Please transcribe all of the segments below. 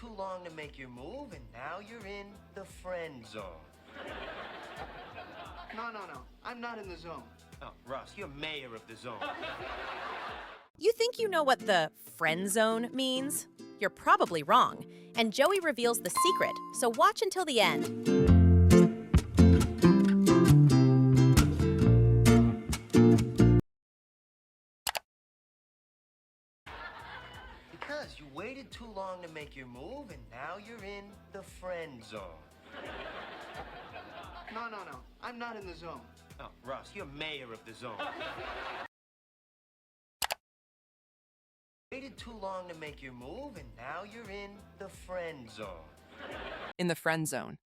too long to make your move, and now you're in the friend zone. No. I'm not in the zone. Oh, Ross, you're mayor of the zone. You think you know what the friend zone means? You're probably wrong. And Joey reveals the secret, so watch until the end. Because you waited too long to make your move, and now you're in the friend zone. No. I'm not in the zone. Oh, Ross, you're mayor of the zone. Waited too long to make your move, and now you're in the friend zone. In the friend zone.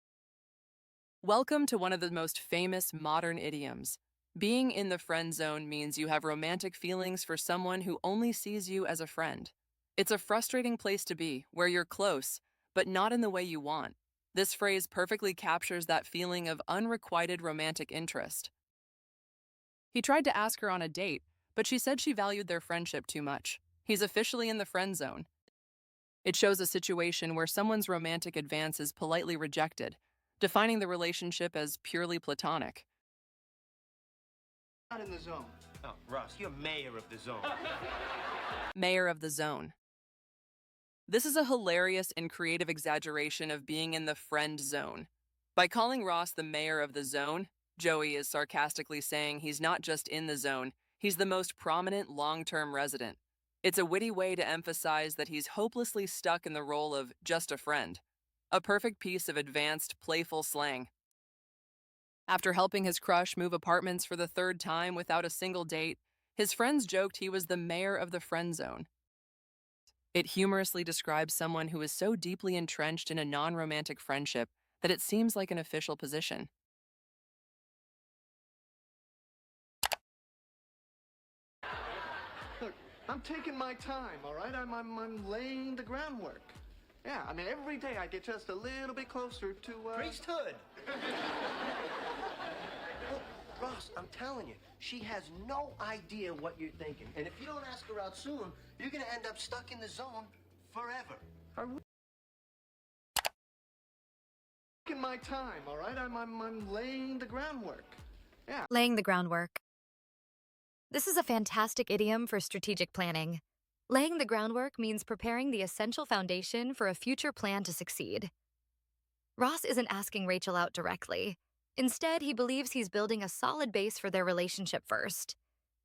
Welcome to one of the most famous modern idioms. Being in the friend zone means you have romantic feelings for someone who only sees you as a friend. It's a frustrating place to be, where you're close, but not in the way you want. This phrase perfectly captures that feeling of unrequited romantic interest. He tried to ask her on a date, but she said she valued their friendship too much. He's officially in the friend zone. It shows a situation where someone's romantic advance is politely rejected, defining the relationship as purely platonic. Not in the zone. Oh, Ross, you're mayor of the zone. Mayor of the zone. This is a hilarious and creative exaggeration of being in the friend zone. By calling Ross the mayor of the zone, Joey is sarcastically saying he's not just in the zone, he's the most prominent long-term resident. It's a witty way to emphasize that he's hopelessly stuck in the role of just a friend. A perfect piece of advanced, playful slang. After helping his crush move apartments for the third time without a single date, his friends joked he was the mayor of the friend zone. It humorously describes someone who is so deeply entrenched in a non-romantic friendship that it seems like an official position. Look, I'm taking my time, all right? I'm laying the groundwork. Yeah, I mean, every day I get just a little bit closer to, Priesthood! Look, Ross, I'm telling you, she has no idea what you're thinking. And if you don't ask her out soon, you're gonna end up stuck in the zone forever. Are we taking my time, all right? I'm laying the groundwork. Yeah. Laying the groundwork. This is a fantastic idiom for strategic planning. Laying the groundwork means preparing the essential foundation for a future plan to succeed. Ross isn't asking Rachel out directly. Instead, he believes he's building a solid base for their relationship first.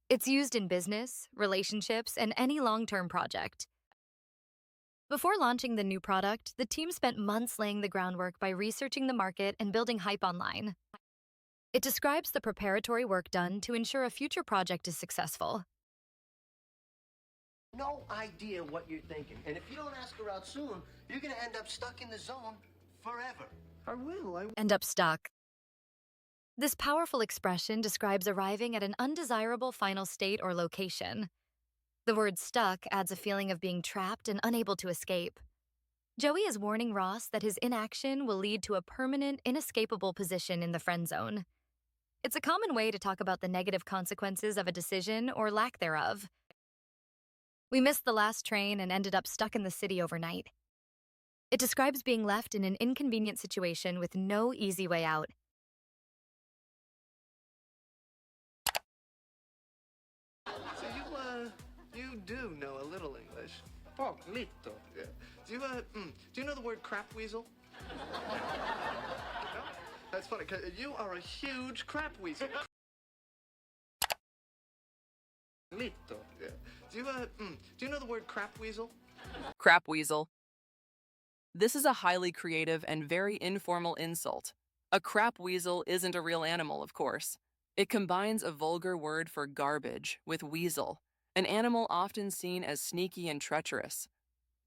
It's used in business, relationships, and any long-term project. Before launching the new product, the team spent months laying the groundwork by researching the market and building hype online. It describes the preparatory work done to ensure a future project is successful. No idea what you're thinking. And if you don't ask her out soon, you're gonna end up stuck in the zone forever. I will. End up stuck. This powerful expression describes arriving at an undesirable final state or location. The word stuck adds a feeling of being trapped and unable to escape. Joey is warning Ross that his inaction will lead to a permanent, inescapable position in the friend zone. It's a common way to talk about the negative consequences of a decision or lack thereof. We missed the last train and ended up stuck in the city overnight. It describes being left in an inconvenient situation with no easy way out. So you do know a little English. Oh, little. Yeah. Do you know the word crap-weasel? No? That's funny, 'cause you are a huge crap-weasel. Little. Yeah. Do you know the word crap-weasel? Crap-weasel. This is a highly creative and very informal insult. A crap-weasel isn't a real animal, of course. It combines a vulgar word for garbage with weasel, an animal often seen as sneaky and treacherous.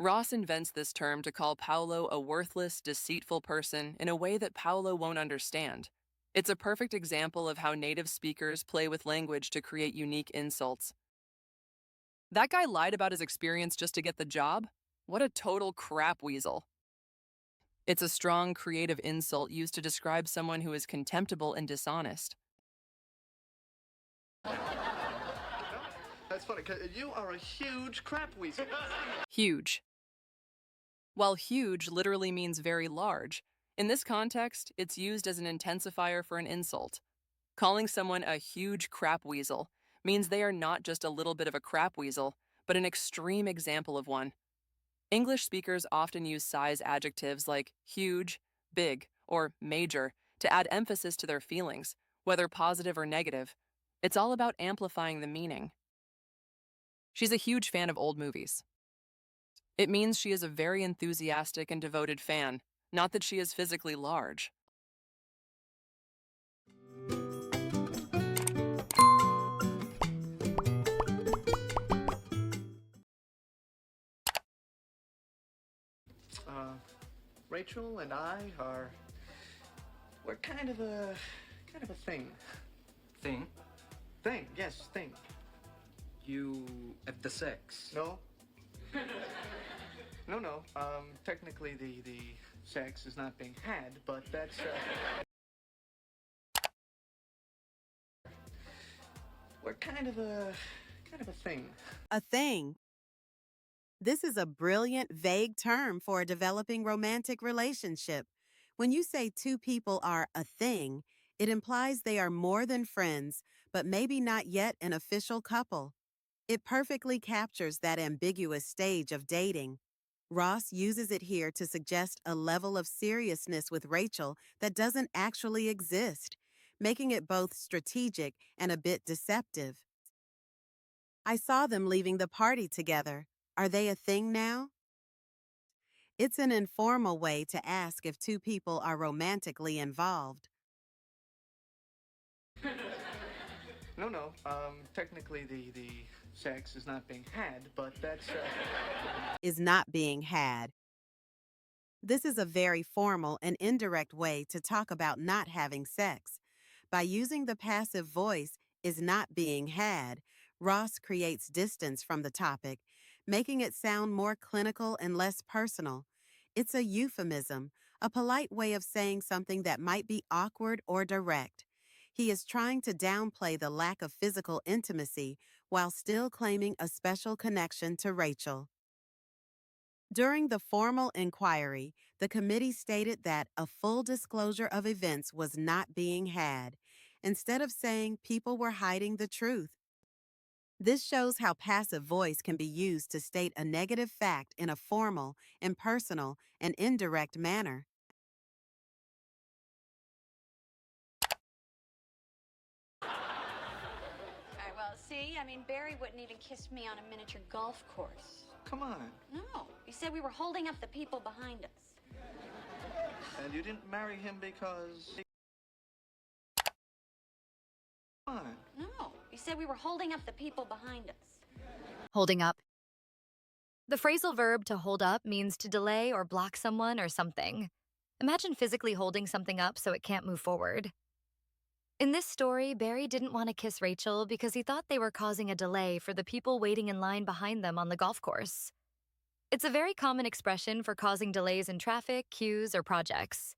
Ross invents this term to call Paolo a worthless, deceitful person in a way that Paolo won't understand. It's a perfect example of how native speakers play with language to create unique insults. That guy lied about his experience just to get the job? What a total crap-weasel. It's a strong, creative insult used to describe someone who is contemptible and dishonest. That's funny, 'cause you are a huge crap-weasel. Huge. while huge literally means very large. In this context, it's used as an intensifier for an insult. Calling someone a huge crap-weasel means they are not just a little bit of a crap-weasel, but an extreme example of one. English speakers often use size adjectives like huge, big, or major to add emphasis to their feelings, whether positive or negative. It's all about amplifying the meaning. She's a huge fan of old movies. It means she is a very enthusiastic and devoted fan, not that she is physically large. Rachel and I are... we're kind of a thing. Thing? Thing, yes, thing. You at the sex? No. No. Technically the sex is not being had, but that's, we're kind of a thing. A thing. This is a brilliant, vague term for a developing romantic relationship. When you say two people are a thing, it implies they are more than friends, but maybe not yet an official couple. It perfectly captures that ambiguous stage of dating. Ross uses it here to suggest a level of seriousness with Rachel that doesn't actually exist, making it both strategic and a bit deceptive. I saw them leaving the party together. Are they a thing now? It's an informal way to ask if two people are romantically involved. No. Technically the sex is not being had, but that's, Is not being had. This is a very formal and indirect way to talk about not having sex. By using the passive voice, is not being had, Ross creates distance from the topic, making it sound more clinical and less personal. It's a euphemism, a polite way of saying something that might be awkward or direct. He is trying to downplay the lack of physical intimacy while still claiming a special connection to Rachel. During the formal inquiry, the committee stated that a full disclosure of events was not being had, instead of saying people were hiding the truth. This shows how passive voice can be used to state a negative fact in a formal, impersonal, and indirect manner. All right, well, see, Barry wouldn't even kiss me on a miniature golf course. come on. No, he said we were holding up the people behind us. And you didn't marry him because... Come on. No, he said we were holding up the people behind us. Holding up. The phrasal verb to hold up means to delay or block someone or something. Imagine physically holding something up so it can't move forward. In this story, Barry didn't want to kiss Rachel because he thought they were causing a delay for the people waiting in line behind them on the golf course. It's a very common expression for causing delays in traffic, queues, or projects.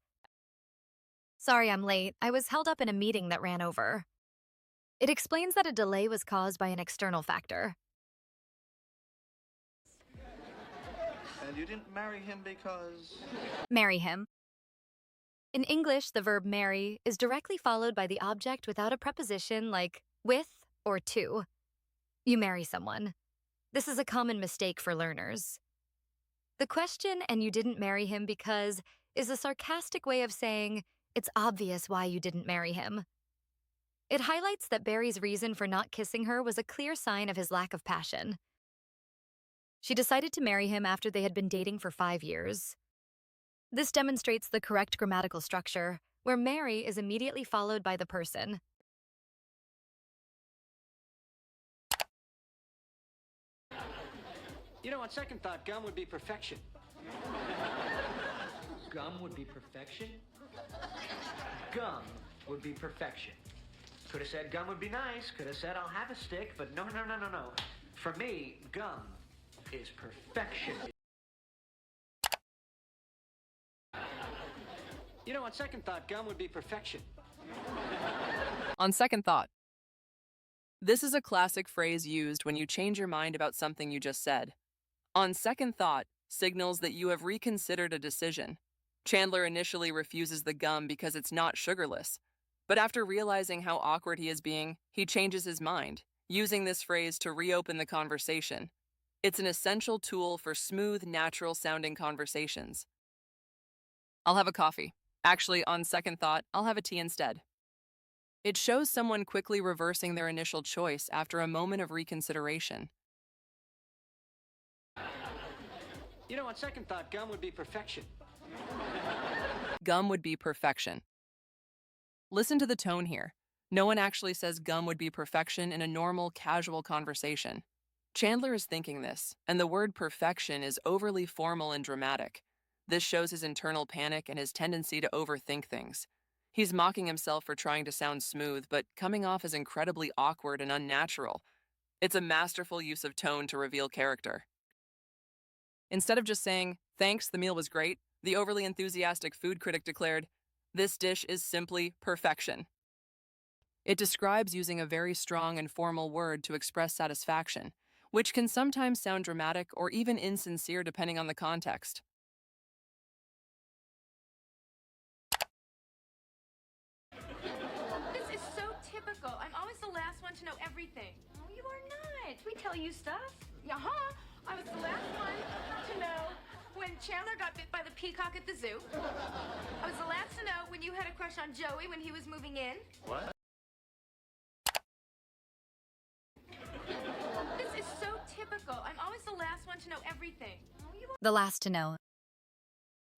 Sorry I'm late. I was held up in a meeting that ran over. It explains that a delay was caused by an external factor. And you didn't marry him because... Marry him. In English, the verb marry is directly followed by the object without a preposition like with or to. You marry someone. This is a common mistake for learners. The question, and you didn't marry him because, is a sarcastic way of saying, it's obvious why you didn't marry him. It highlights that Barry's reason for not kissing her was a clear sign of his lack of passion. She decided to marry him after they had been dating for 5 years. This demonstrates the correct grammatical structure, where marry is immediately followed by the person. You know, on second thought, gum would be perfection. Gum would be perfection? Gum would be perfection. Could have said gum would be nice, could have said I'll have a stick, but no. For me, gum is perfection. You know, on second thought, gum would be perfection. On second thought. This is a classic phrase used when you change your mind about something you just said. On second thought signals that you have reconsidered a decision. Chandler initially refuses the gum because it's not sugarless, but after realizing how awkward he is being, he changes his mind, using this phrase to reopen the conversation. It's an essential tool for smooth, natural-sounding conversations. I'll have a coffee. Actually, on second thought, I'll have a tea instead. It shows someone quickly reversing their initial choice after a moment of reconsideration. You know, on second thought, gum would be perfection. Gum would be perfection. Listen to the tone here. No one actually says gum would be perfection in a normal, casual conversation. Chandler is thinking this, and the word perfection is overly formal and dramatic. This shows his internal panic and his tendency to overthink things. He's mocking himself for trying to sound smooth, but coming off as incredibly awkward and unnatural. It's a masterful use of tone to reveal character. Instead of just saying, "Thanks, the meal was great," the overly enthusiastic food critic declared, "This dish is simply perfection." It describes using a very strong and formal word to express satisfaction, which can sometimes sound dramatic or even insincere depending on the context. This is so typical. I'm always the last one to know everything. Oh, you are not. We tell you stuff. Uh-huh. I was the last one to know when Chandler got bit by the peacock at the zoo. I was the last to know when you had a crush on Joey when he was moving in. What? This is so typical. I'm always the last one to know everything. Oh, you are The last to know.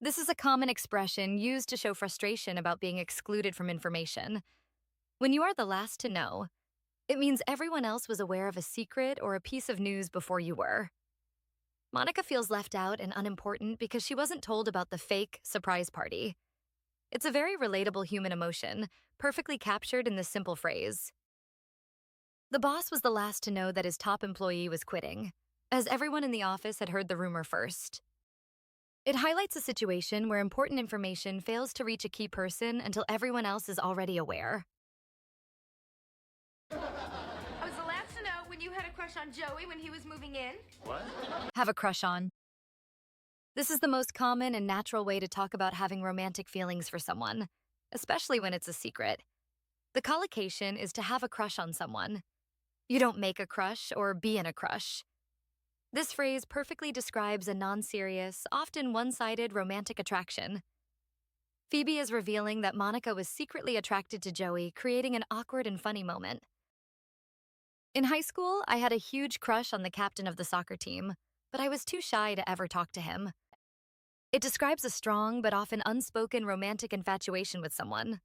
This is a common expression used to show frustration about being excluded from information. When you are the last to know, it means everyone else was aware of a secret or a piece of news before you were. Monica feels left out and unimportant because she wasn't told about the fake surprise party. It's a very relatable human emotion, perfectly captured in this simple phrase. The boss was the last to know that his top employee was quitting, as everyone in the office had heard the rumor first. It highlights a situation where important information fails to reach a key person until everyone else is already aware. I was the last to know when you had a crush on Joey when he was moving in. What? Have a crush on. This is the most common and natural way to talk about having romantic feelings for someone, especially when it's a secret. The collocation is to have a crush on someone. You don't make a crush or be in a crush. This phrase perfectly describes a non-serious, often one-sided romantic attraction. Phoebe is revealing that Monica was secretly attracted to Joey, creating an awkward and funny moment. In high school, I had a huge crush on the captain of the soccer team, but I was too shy to ever talk to him. It describes a strong but often unspoken romantic infatuation with someone.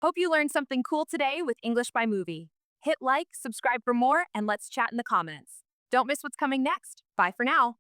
Hope you learned something cool today with English by Movie. Hit like, subscribe for more, and let's chat in the comments. Don't miss what's coming next. Bye for now.